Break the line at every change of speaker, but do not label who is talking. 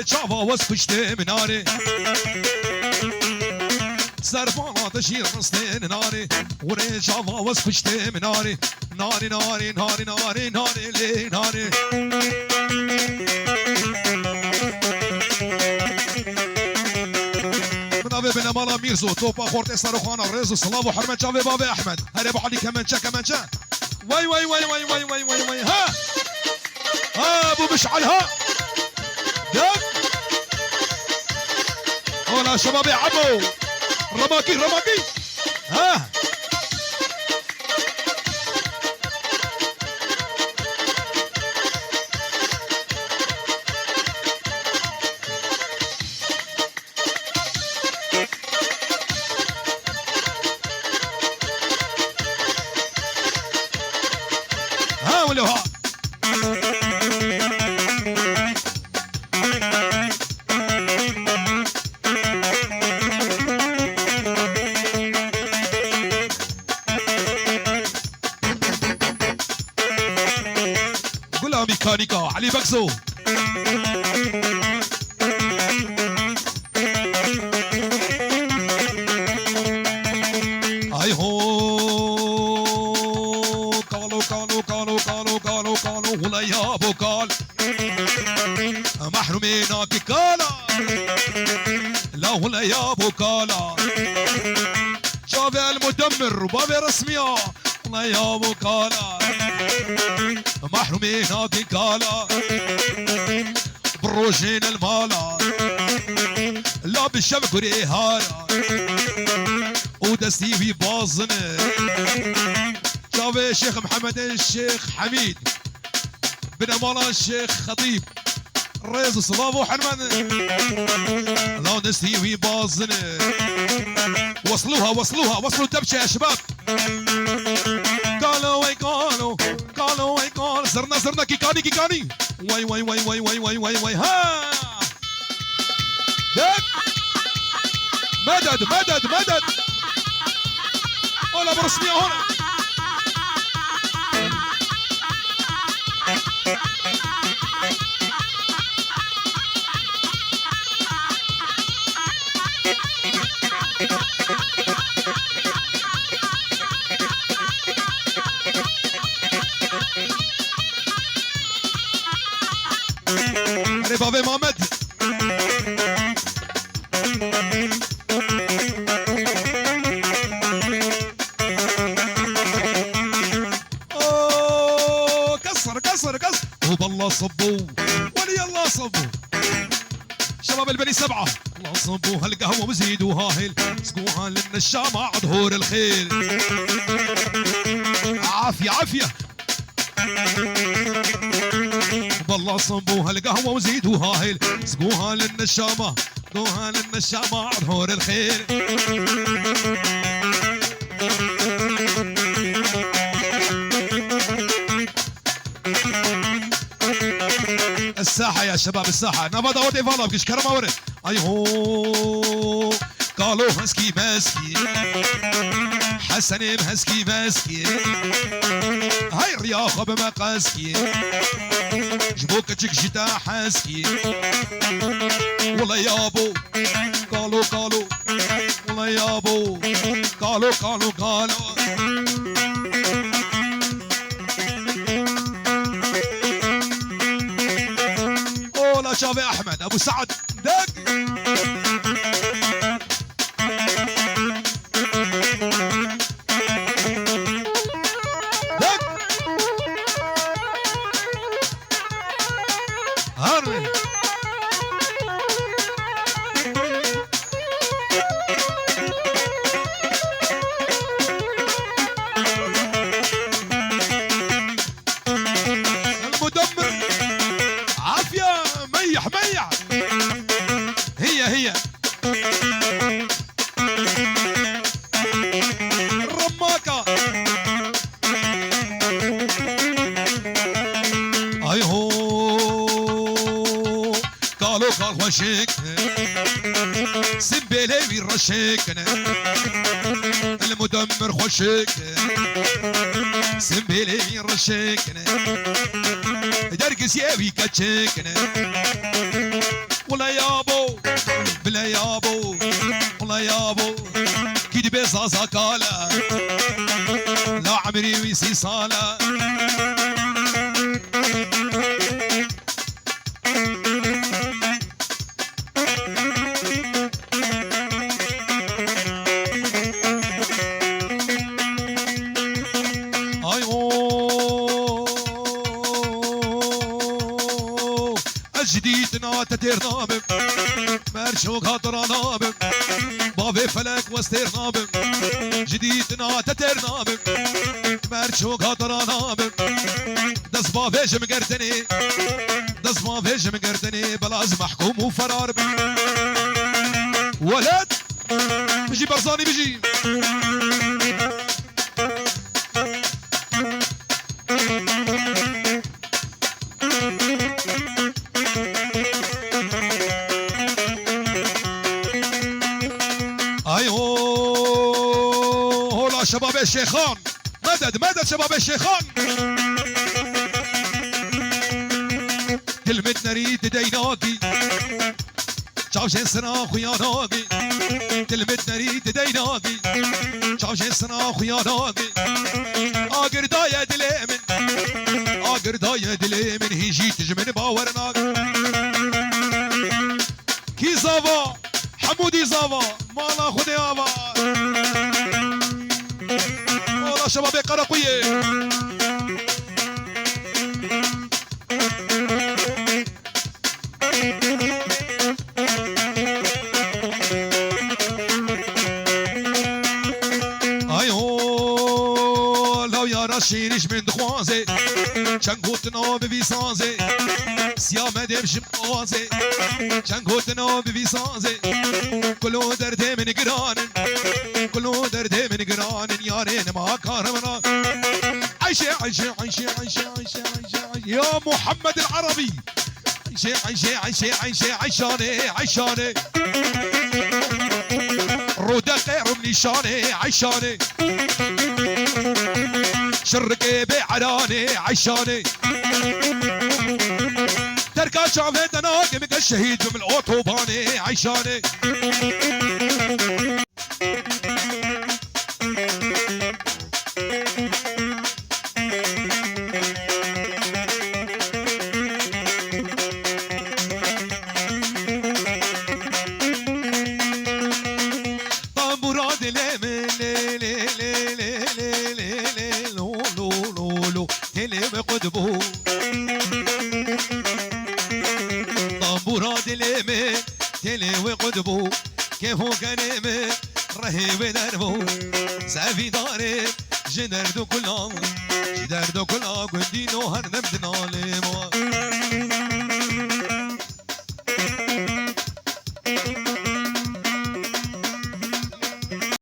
چاوا وز پشته مناره سرفانا تشیر رستین ناره وره چاوا وز پشته مناره ناره ناره ناره ناره ناره لی ناره منابه بنا مالا ميرزو توبا خورت استاروخانا ريزو صلاف وحرمت شافي بابي احمد هري ابو علي كمانشا كمانشا وي وي وي وي وي وي وي وي ها ها ابو مشعل ها دق هلا شباب يا عمو رماكي رماكي ها ها ولو ها قولها ميكانيكا علي بكسو هاي هو قالوا قالوا قالوا قالوا قالوا قالوا ولا يا ابو قال محرومينك قالا لا ولا يا ابو قالا شافي المدمر وبابي رسميه ولا يا ابو قالا محرومينك قالا بروجين المالا لا بالشبك وريهانا ودستي في باظنه شافي الشيخ محمد الشيخ حميد بن امانا الشيخ خطيب ريز صلاف وحرمان لا دستي في باظنه وصلوها وصلوها وصلوا الدبشه يا شباب قالوا وي قالوا قالوا وي قالوا زرنا زرنا كيكاني كيكاني وي وي وي وي وي وي وي وي ها دك مدد مدد مدد ولا برسمية هنا Allez, Barbé Mohamed. Oh, كسر كسر كسر وبالله صبوا ولي الله صبوا شباب البني سبعة الله صبوا هالقهوة وزيدوا هاهل سقوها للنشامة عظهور الخيل عافية عافية بالله صبوا هالقهوة وزيدوا هاهل سقوها للنشامة سقوها للنشامة عظهور الخيل الساحة يا شباب الساحة نبضة ودي فالا بكش كرمة ورد ايهو قالوا هسكي ماسكي حسن مهسكي ماسكي هاي الرياضة بمقاسكي جبوك تشك جدا حاسكي والله يابو قالوا قالوا والله يابو قالوا قالوا قالوا اولا شافي احمد ابو سعد دق دق هارمي المدمر عافية ميح ميح هي الرماكة ايهو قالوا قال وشيك سنبيلي رشيك المدمر خوشيك سنبيلي رشيك درقس ياوي كاتشيك ولا يابو بلا يابو ولا يابو كي بزازا كالا لا عمري ويسي صاله جديدنا تتير نابم مرشوق هاترا نابم بابي فلك واستير نابم جديدنا تتير نابم مرشوق هاترا نابم دس بابي جمقرتني دس بابي جمقرتني بلاز محكوم وفرار ولد بيجي برزاني بيجي شباب الشيخان مدد مدد شباب الشيخان كلمة نريد ديناكي شاوشين سنة خياناكي كلمة نريد ديناكي شاوشين سنة خياناكي آقر دايا دليمن آقر دايا دليمن هيجي تجمن باورناك كي زافا حمودي زافا مالا خدي آبا شباب قرقوية ايوه لو يا رشيرش من دخوازي شنقوتنا ببيسازي سيامة دبش مقوازي شنقوتنا ببيسازي كلو درده من قرانن كلو درده من قرانن يارين ما كارمنا عيشة عيشة عيشة عيشة عيشة عيشة يا محمد العربي عيشة عيشة عيشة عيشة عيشاني عيشاني رودا غير من شاني عيشاني شرقي بعراني عيشاني تركا شافت انا قمك الشهيد من الاوتوباني عيشاني طنبورات اليمين تلي وقدبو كيفو كلمة رهيب دربو سافي دارب جدردو كلا جدردو كلا قدينو هرنم دنالي